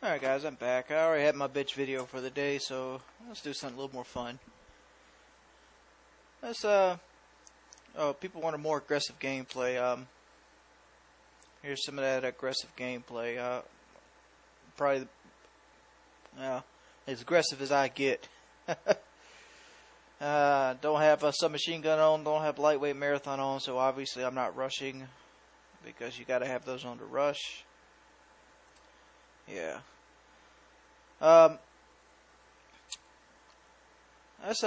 Alright guys, I'm back. I already had my bitch video for the day, so let's do something a little more fun. Let's, people want a more aggressive gameplay. Here's some of that aggressive gameplay. Probably, as aggressive as I get. Don't have a submachine gun on, don't have lightweight marathon on, so obviously I'm not rushing, because you gotta have those on to rush. Yeah. Let's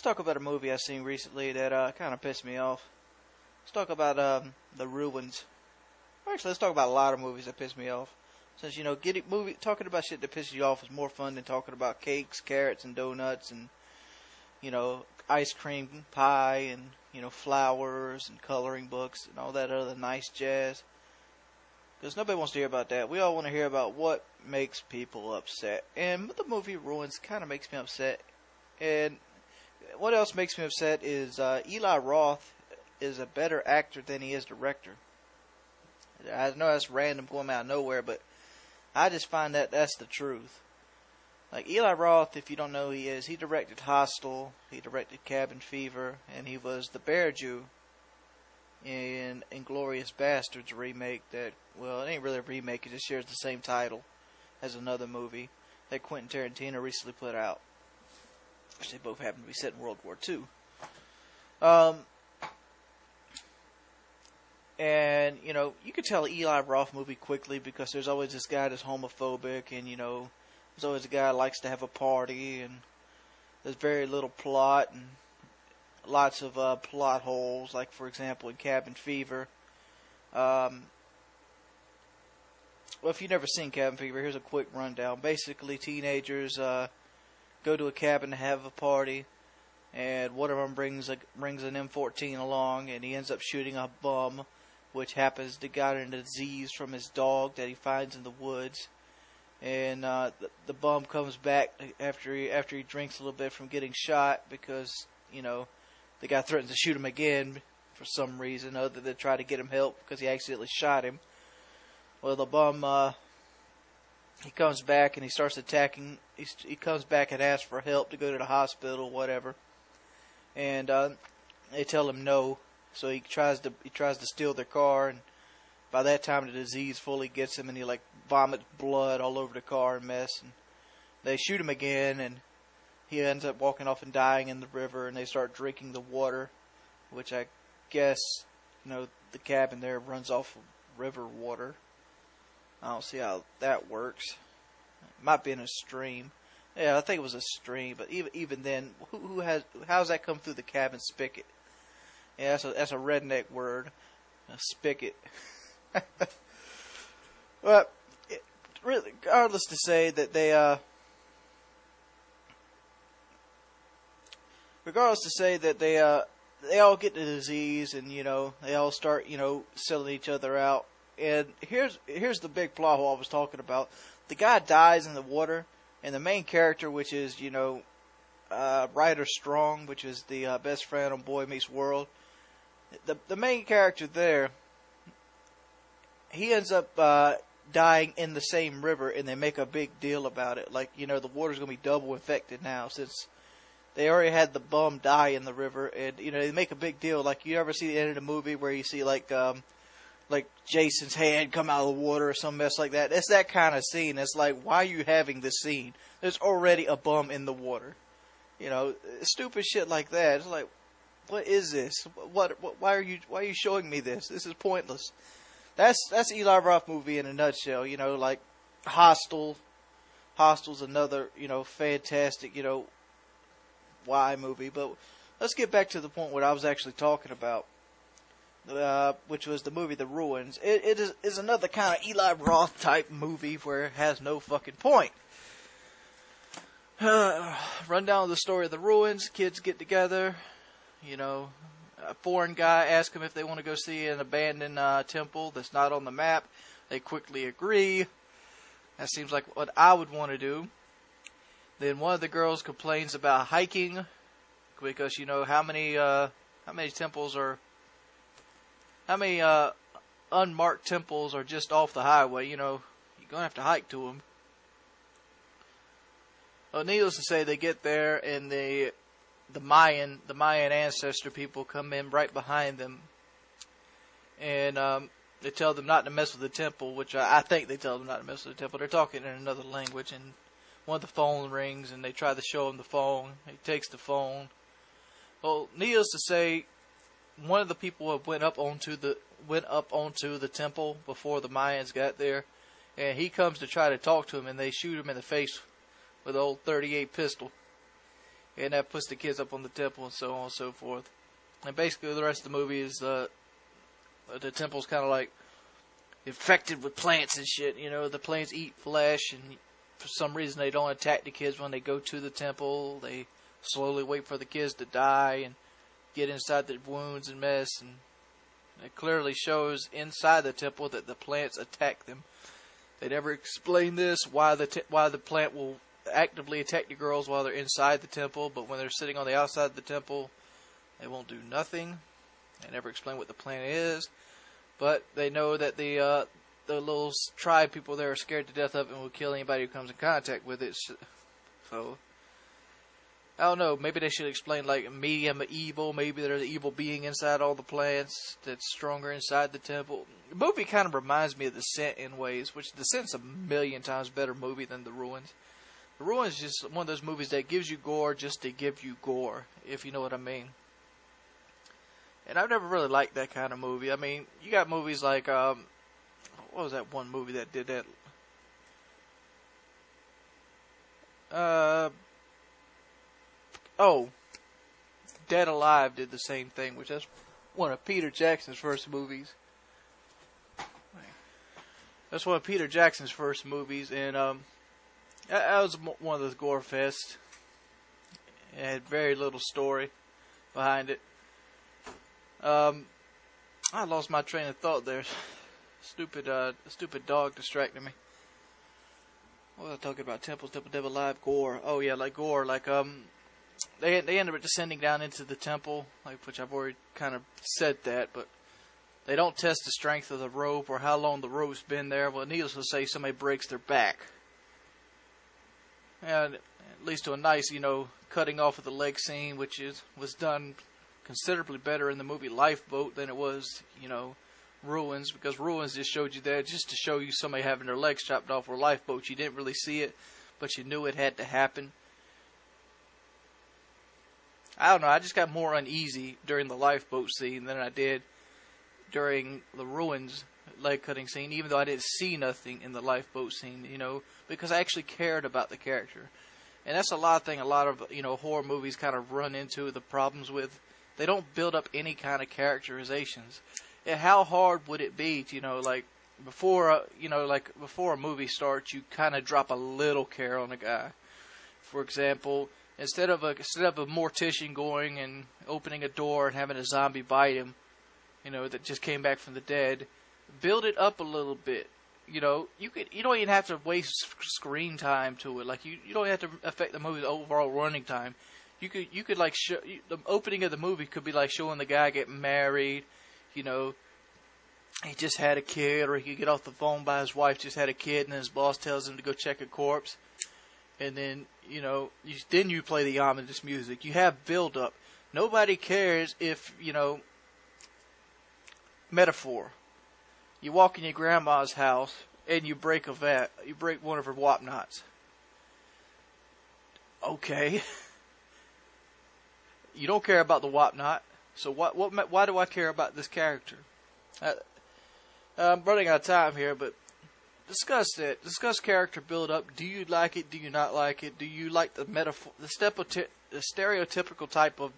talk about a movie I seen recently that kind of pissed me off. Let's talk about The Ruins. Actually, let's talk about a lot of movies that piss me off. Since talking about shit that pisses you off is more fun than talking about cakes, carrots, and donuts, and ice cream pie, and flowers and coloring books and all that other nice jazz. Because nobody wants to hear about that. We all want to hear about what makes people upset. And the movie Ruins kind of makes me upset. And what else makes me upset is Eli Roth is a better actor than he is director. I know that's random going out of nowhere, but I just find that that's the truth. Like Eli Roth, if you don't know who he is, he directed Hostel, he directed Cabin Fever, and he was the Bear Jew in Inglourious Bastards remake that, well, it ain't really a remake, it just shares the same title as another movie that Quentin Tarantino recently put out. Which they both happen to be set in World War II. And, you could tell an Eli Roth movie quickly because there's always this guy that's homophobic and, there's always a guy that likes to have a party and there's very little plot and lots of plot holes, like for example in Cabin Fever. Well, if you've never seen Cabin Fever, here's a quick rundown. Basically, teenagers go to a cabin to have a party, and one of them brings an M14 along, and he ends up shooting a bum, which happens to get a disease from his dog that he finds in the woods. And the bum comes back after he drinks a little bit from getting shot because the guy threatens to shoot him again for some reason other than try to get him help because he accidentally shot him. Well, the bum, he comes back and he starts attacking. He comes back and asks for help to go to the hospital, whatever. And they tell him no, so he tries to steal their car. And by that time, the disease fully gets him, and he vomits blood all over the car and mess. And they shoot him again, and he ends up walking off and dying in the river. And they start drinking the water, which I guess the cabin there runs off of river water. I don't see how that works. It might be in a stream. Yeah, I think it was a stream, but even then, how's that come through the cabin spigot? Yeah, that's a redneck word, a spigot. But regardless to say that they all get the disease and they all start selling each other out. And here's the big plot hole I was talking about. The guy dies in the water, and the main character, which is Ryder Strong, which is the best friend on Boy Meets World. The main character there, he ends up dying in the same river, and they make a big deal about it. Like the water's gonna be double infected now since they already had the bum die in the river, and they make a big deal. Like you ever see the end of the movie where you see like Jason's hand come out of the water or some mess like that. It's that kind of scene. It's like, why are you having this scene? There's already a bum in the water. Stupid shit like that. It's like, what is this? Why are you showing me this? This is pointless. That's Eli Roth movie in a nutshell. Like Hostel. Hostel's another, fantastic, why movie. But let's get back to the point what I was actually talking about. Which was the movie The Ruins. It is another kind of Eli Roth type movie where it has no fucking point. Run down the story of The Ruins. Kids get together. A foreign guy asks them if they want to go see an abandoned temple that's not on the map. They quickly agree. That seems like what I would want to do. Then one of the girls complains about hiking because how many temples are. How many unmarked temples are just off the highway? You're going to have to hike to them. Well, needless to say, they get there, and the Mayan ancestor people come in right behind them, and they tell them not to mess with the temple, which I think they tell them not to mess with the temple. They're talking in another language, and one of the phone rings, and they try to show him the phone. He takes the phone. Well, needless to say, one of the people went up onto the temple before the Mayans got there, and he comes to try to talk to him, and they shoot him in the face with an old 38 pistol, and that puts the kids up on the temple, and so on and so forth. And basically, the rest of the movie is the temple's kind of like infected with plants and shit. You know, the plants eat flesh, and for some reason they don't attack the kids when they go to the temple. They slowly wait for the kids to die and get inside the wounds and mess, and it clearly shows inside the temple that the plants attack them. They never explain this, why the plant will actively attack the girls while they're inside the temple, but when they're sitting on the outside of the temple, they won't do nothing. They never explain what the plant is, but they know that the little tribe people there are scared to death of it and will kill anybody who comes in contact with it. So I don't know, maybe they should explain like medium evil, maybe there's an evil being inside all the plants that's stronger inside the temple. The movie kind of reminds me of The Descent in ways, which The Descent's a million times better movie than The Ruins. The Ruins is just one of those movies that gives you gore just to give you gore, if you know what I mean. And I've never really liked that kind of movie. I mean, you got movies like, what was that one movie that did that? Dead Alive did the same thing, which is one of Peter Jackson's first movies. That's one of Peter Jackson's first movies, and that was one of those gore fests. It had very little story behind it. I lost my train of thought there. Stupid dog distracted me. What was I talking about? Temple, Dead Alive, gore. Oh yeah, like gore, like they ended up descending down into the temple, like, which I've already kind of said that, but they don't test the strength of the rope or how long the rope's been there. Well, needless to say, somebody breaks their back, and it leads to a nice, cutting off of the leg scene, which was done considerably better in the movie Lifeboat than it was, Ruins, because Ruins just showed you that just to show you somebody having their legs chopped off, or Lifeboat, you didn't really see it, but you knew it had to happen. I don't know, I just got more uneasy during the Lifeboat scene than I did during the Ruins leg cutting scene, even though I didn't see nothing in the Lifeboat scene, because I actually cared about the character. And that's a lot of horror movies kind of run into the problems with. They don't build up any kind of characterizations. And how hard would it be to, before a movie starts, you kind of drop a little care on a guy. For example, instead of a mortician going and opening a door and having a zombie bite him, that just came back from the dead, build it up a little bit. You don't even have to waste screen time to it. Like, you don't have to affect the movie's overall running time. You could show the opening of the movie could be like showing the guy getting married, he just had a kid, or he could get off the phone by his wife just had a kid, and then his boss tells him to go check a corpse, and then then you play the ominous music. You have build up. Nobody cares if metaphor. You walk in your grandma's house and you break one of her whatnots. Okay. You don't care about the whatnot, so why do I care about this character? I'm running out of time here, but discuss it. Discuss character build-up. Do you like it? Do you not like it? Do you like the metaphor, the stereotypical type of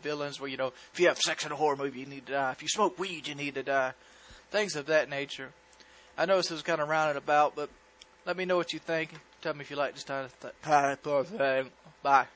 villains where if you have sex in a horror movie you need to die. If you smoke weed you need to die. Things of that nature. I know this is kind of rounded about, but let me know what you think. Tell me if you like this kind of thing. Bye.